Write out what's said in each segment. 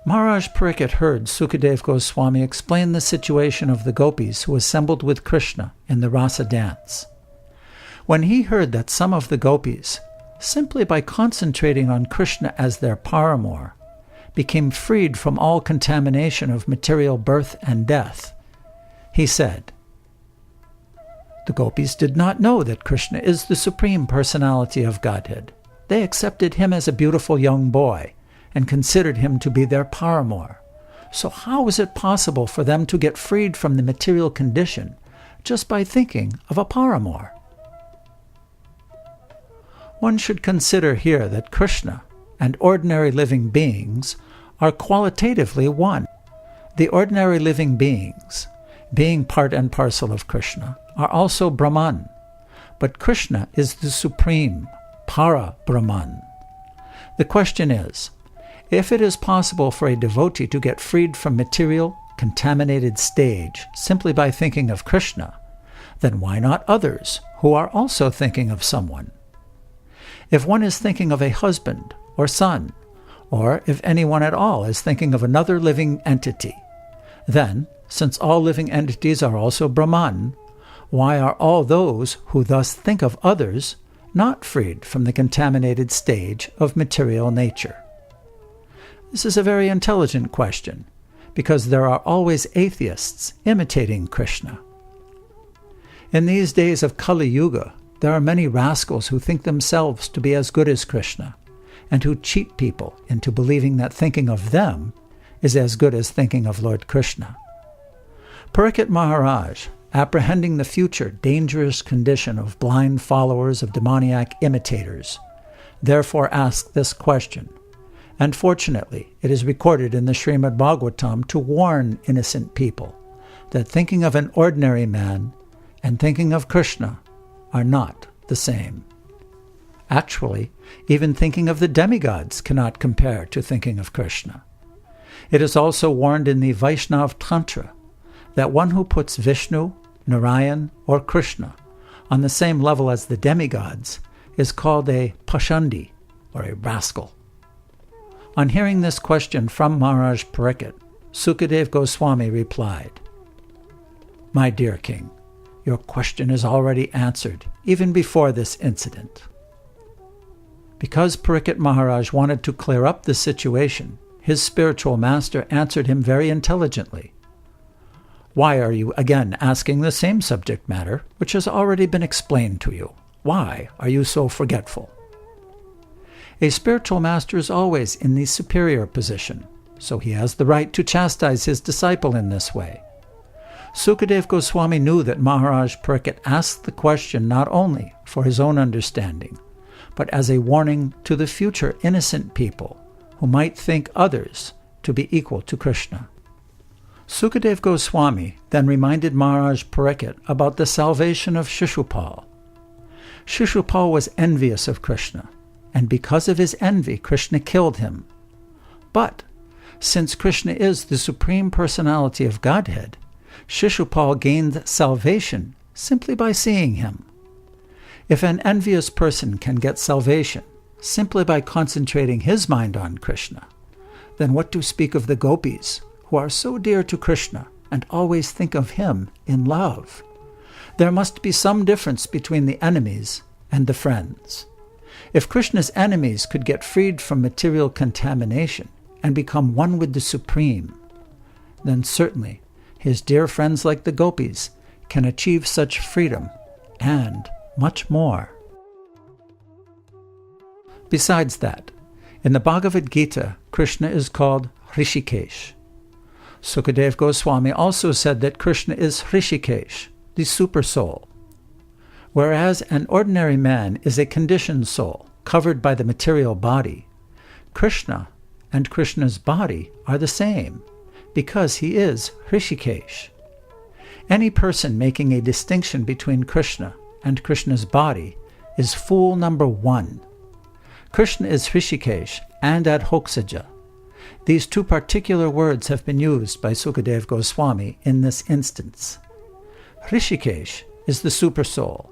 Maharaj Pariksit heard Sukadeva Goswami explain the situation of the gopis who assembled with Krishna in the rasa dance. When he heard that some of the gopis, simply by concentrating on Krishna as their paramour, became freed from all contamination of material birth and death, he said, "The gopis did not know that Krishna is the Supreme Personality of Godhead. They accepted him as a beautiful young boy and considered him to be their paramour. So how is it possible for them to get freed from the material condition just by thinking of a paramour?" One should consider here that Krishna and ordinary living beings are qualitatively one. The ordinary living beings, being part and parcel of Krishna, are also Brahman, but Krishna is the supreme, para Brahman. The question is, if it is possible for a devotee to get freed from material, contaminated stage simply by thinking of Krishna, then why not others who are also thinking of someone? If one is thinking of a husband or son, or if anyone at all is thinking of another living entity, then, since all living entities are also Brahman, why are all those who thus think of others not freed from the contaminated stage of material nature? This is a very intelligent question, because there are always atheists imitating Krishna. In these days of Kali Yuga, there are many rascals who think themselves to be as good as Krishna, and who cheat people into believing that thinking of them is as good as thinking of Lord Krishna. Pariksit Maharaj, apprehending the future dangerous condition of blind followers of demoniac imitators, therefore asked this question, and fortunately it is recorded in the Srimad Bhagavatam to warn innocent people that thinking of an ordinary man and thinking of Krishna are not the same. Actually, even thinking of the demigods cannot compare to thinking of Krishna. It is also warned in the Vaishnav Tantra that one who puts Vishnu, Narayan, or Krishna on the same level as the demigods is called a pashandi, or a rascal. On hearing this question from Maharaj Pariksit, Sukadeva Goswami replied, "My dear king, your question is already answered even before this incident." Because Pariksit Maharaj wanted to clear up the situation, his spiritual master answered him very intelligently. "Why are you again asking the same subject matter, which has already been explained to you? Why are you so forgetful?" A spiritual master is always in the superior position, so he has the right to chastise his disciple in this way. Sukadeva Goswami knew that Maharaj Pariksit asked the question not only for his own understanding, but as a warning to the future innocent people who might think others to be equal to Krishna. Sukadeva Goswami then reminded Maharaj Pariksit about the salvation of Shishupal. Shishupal was envious of Krishna, and because of his envy, Krishna killed him. But since Krishna is the Supreme Personality of Godhead, Shishupal gained salvation simply by seeing him. If an envious person can get salvation simply by concentrating his mind on Krishna, then what to speak of the gopis, who are so dear to Krishna and always think of him in love? There must be some difference between the enemies and the friends. If Krishna's enemies could get freed from material contamination and become one with the Supreme, then certainly his dear friends like the gopis can achieve such freedom and much more. Besides that, in the Bhagavad Gita, Krishna is called Hrishikesh. Sukadeva Goswami also said that Krishna is Hrishikesh, the super soul. Whereas an ordinary man is a conditioned soul covered by the material body, Krishna and Krishna's body are the same, because he is Hrishikesh. Any person making a distinction between Krishna and Krishna's body is fool number one. Krishna is Hrishikesh and Adhoksaja. These two particular words have been used by Sukadeva Goswami in this instance. Hrishikesh is the Supersoul,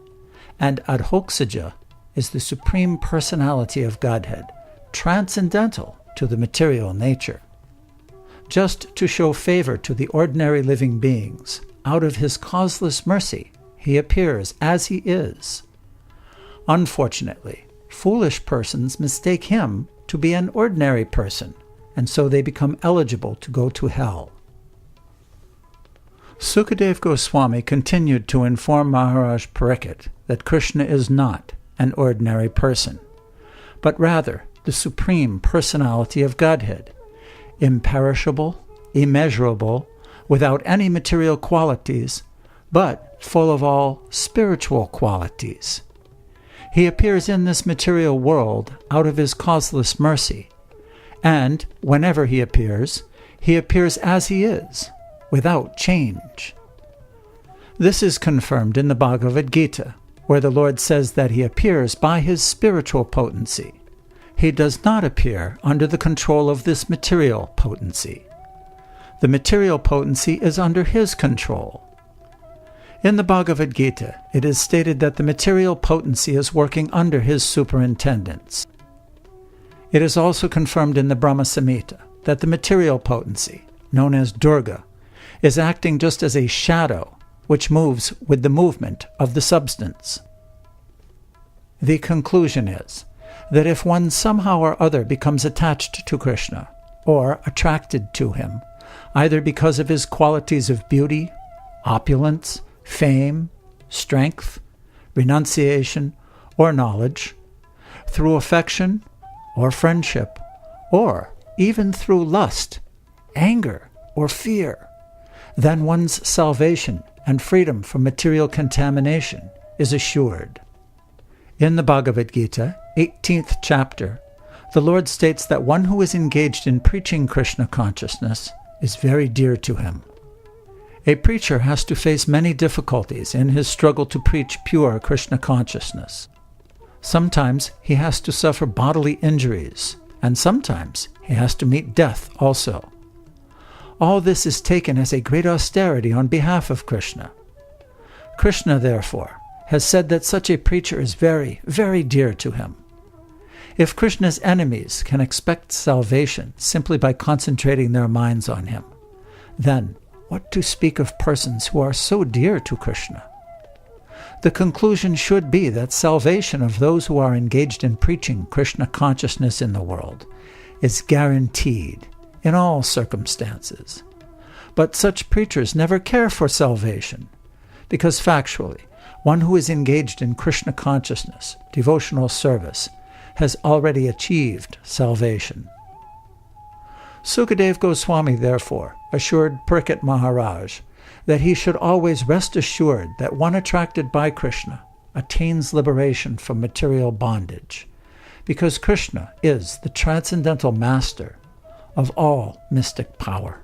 and Adhoksaja is the Supreme Personality of Godhead, transcendental to the material nature. just to show favor to the ordinary living beings, out of his causeless mercy, he appears as he is. Unfortunately, foolish persons mistake him to be an ordinary person, and so they become eligible to go to hell. Sukadeva Goswami continued to inform Maharaj Parikshit that Krishna is not an ordinary person, but rather the Supreme Personality of Godhead, imperishable, immeasurable, without any material qualities, but full of all spiritual qualities. He appears in this material world out of his causeless mercy, and whenever he appears as he is, without change. This is confirmed in the Bhagavad Gita, where the Lord says that he appears by his spiritual potency. He does not appear under the control of this material potency. The material potency is under his control. In the Bhagavad Gita, it is stated that the material potency is working under his superintendence. It is also confirmed in the Brahma Samhita that the material potency, known as Durga, is acting just as a shadow which moves with the movement of the substance. The conclusion is that if one somehow or other becomes attached to Krishna, or attracted to him, either because of his qualities of beauty, opulence, fame, strength, renunciation, or knowledge, through affection or friendship, or even through lust, anger, or fear, then one's salvation and freedom from material contamination is assured. In the Bhagavad Gita, 18th chapter, the Lord states that one who is engaged in preaching Krishna consciousness is very dear to him. A preacher has to face many difficulties in his struggle to preach pure Krishna consciousness. Sometimes he has to suffer bodily injuries, and sometimes he has to meet death also. All this is taken as a great austerity on behalf of Krishna. Krishna, therefore, has said that such a preacher is very, very dear to him. If Krishna's enemies can expect salvation simply by concentrating their minds on him, then what to speak of persons who are so dear to Krishna? The conclusion should be that salvation of those who are engaged in preaching Krishna consciousness in the world is guaranteed in all circumstances. But such preachers never care for salvation, because factually, one who is engaged in Krishna consciousness, devotional service, has already achieved salvation. Sukadeva Goswami, therefore, assured Parikshit Maharaj that he should always rest assured that one attracted by Krishna attains liberation from material bondage, because Krishna is the transcendental master of all mystic power.